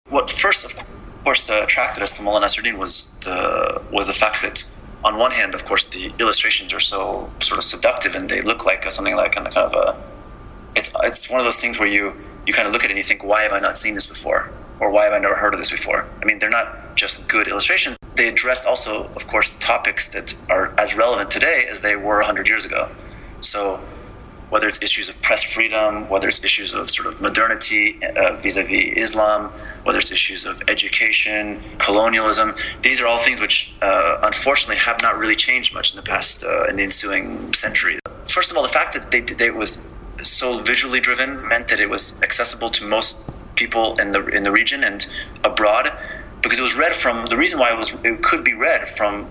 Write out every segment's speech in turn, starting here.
What first, of course, attracted us to Molla Nasreddin was the fact that, on one hand, of course, the illustrations are so sort of seductive, and they look like something like a kind of a. It's one of those things where you kind of look at it and you think, why have I not seen this before, or why have I never heard of this before? I mean, they're not just good illustrations. They address also, of course, topics that are as relevant today as they were 100 years ago. So, whether it's issues of press freedom, whether it's issues of sort of modernity vis-a-vis Islam, whether it's issues of education, colonialism, these are all things which unfortunately have not really changed much in the past, in the ensuing century. First of all, the fact that it was so visually driven meant that it was accessible to most people in the region and abroad, because it was read from, the reason why it could be read from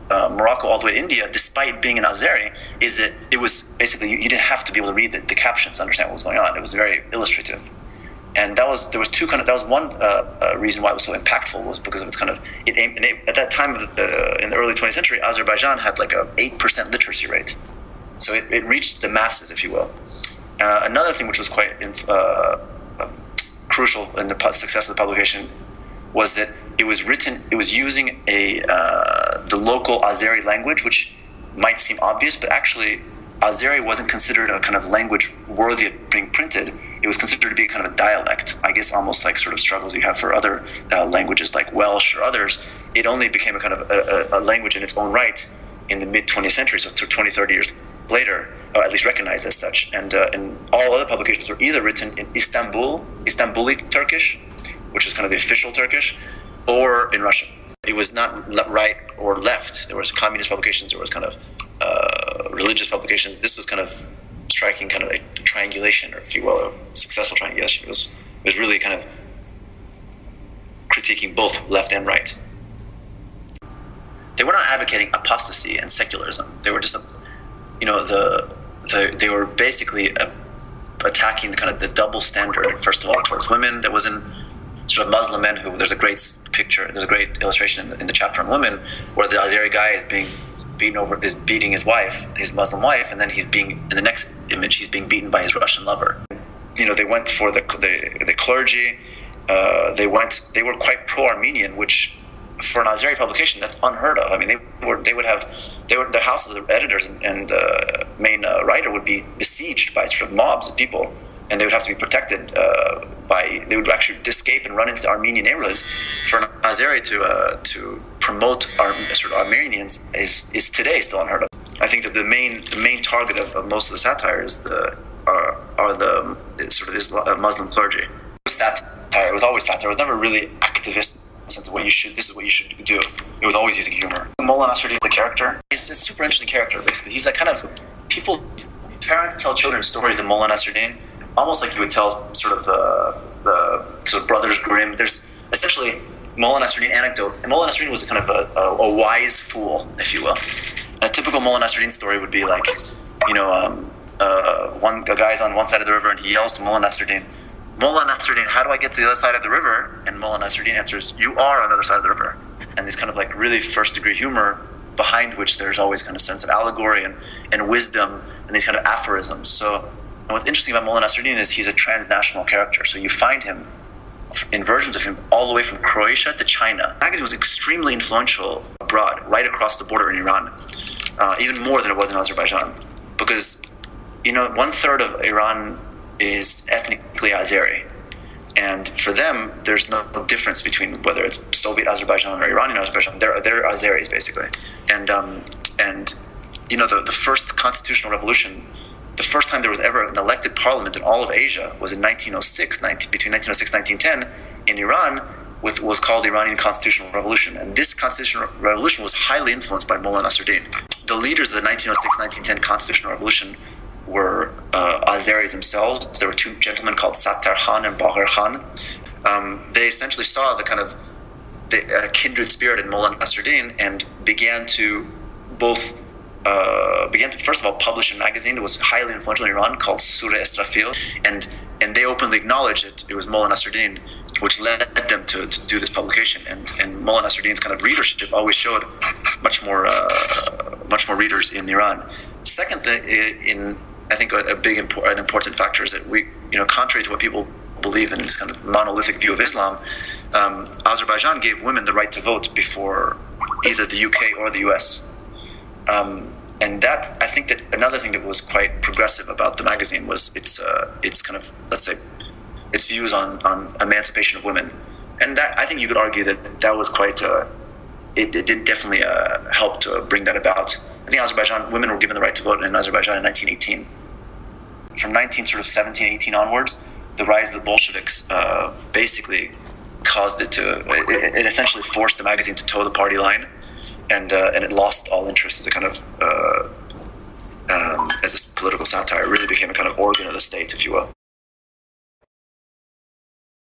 Morocco all the way to India, despite being an Azeri, is that it was basically, you didn't have to be able to read the captions to understand what was going on. It was very illustrative, and that was one reason why it was so impactful, was because of its kind of at that time in the early 20th century, Azerbaijan had like a 8% literacy rate, so it reached the masses, if you will. Another thing which was quite crucial in the success of the publication was that it was using the local Azeri language, which might seem obvious, but actually Azeri wasn't considered a kind of language worthy of being printed. It was considered to be a kind of a dialect, I guess, almost like sort of struggles you have for other languages like Welsh or others. It only became a kind of a language in its own right in the mid-20th century, so 20, 30 years later, or at least recognized as such. And all other publications were either written in Istanbuli Turkish, which is kind of the official Turkish, or in Russian. It was not right or left. There was communist publications, there was kind of religious publications. This was kind of striking kind of a triangulation, or if you will, a successful triangulation. It was really kind of critiquing both left and right. They were not advocating apostasy and secularism. They were just, they were basically attacking the kind of the double standard, first of all, towards women. There was in sort of Muslim men who, there's a great illustration in the chapter on women, where the Azeri guy is beating his wife, his Muslim wife, and then in the next image, he's being beaten by his Russian lover. They went for the clergy. They were quite pro-Armenian, which for an Azeri publication, that's unheard of. I mean, the houses of the editors and main writer would be besieged by sort of mobs of people, and they would have to be protected they would actually escape and run into Armenian neighborhoods. For an Azeri to promote sort of Armenians is today still unheard of. I think that the main target of most of the satire is the Muslim clergy. It was satire. It was always satire. It was never really activist in the sense of this is what you should do. It was always using humor. Molla Nasreddin, the character, he's a super interesting character, basically. He's like kind of, parents tell children stories of Molla Nasreddin, almost like you would tell sort of the sort of Brothers Grimm. There's essentially Molla Nasreddin anecdote, and Molla Nasreddin was a kind of a wise fool, if you will. And a typical Molla Nasreddin story would be like, a guy's on one side of the river and he yells to Molla Nasreddin, "Molla Nasreddin, how do I get to the other side of the river?" And Molla Nasreddin answers, "You are on the other side of the river." And this kind of like really first-degree humor, behind which there's always kind of sense of allegory and wisdom and these kind of aphorisms. So what's interesting about Molla Nasreddin is he's a transnational character. So you find him in versions of him all the way from Croatia to China. The magazine was extremely influential abroad, right across the border in Iran, even more than it was in Azerbaijan, because 1/3 of Iran is ethnically Azeri, and for them there's no difference between whether it's Soviet Azerbaijan or Iranian Azerbaijan. They're Azeris basically, and the first constitutional revolution, the first time there was ever an elected parliament in all of Asia was in 1906, between 1906 and 1910 in Iran, was called the Iranian Constitutional Revolution. And this constitutional revolution was highly influenced by Molla Nasreddin. The leaders of the 1906-1910 Constitutional Revolution were Azeris themselves. There were two gentlemen called Sattar Khan and Bagher Khan. They essentially saw the kind of the kindred spirit in Molla Nasreddin and began to first of all publish a magazine that was highly influential in Iran called Surah Esrafil, and they openly acknowledged that it was Molla Nasreddin which led them to do this publication. And Molla Nasreddin's kind of readership always showed much more readers in Iran. Second, I think an important factor is that we, contrary to what people believe in this kind of monolithic view of Islam, Azerbaijan gave women the right to vote before either the UK or the US. And that, I think that another thing that was quite progressive about the magazine was its kind of, let's say, its views on emancipation of women. And that, I think you could argue that was quite, it did definitely help to bring that about. I think Azerbaijan, women were given the right to vote in Azerbaijan in 1918. From 1917, 18 onwards, the rise of the Bolsheviks basically caused it essentially forced the magazine to toe the party line, and it lost all interest as a kind of as a political satire. It really became a kind of organ of the state, if you will.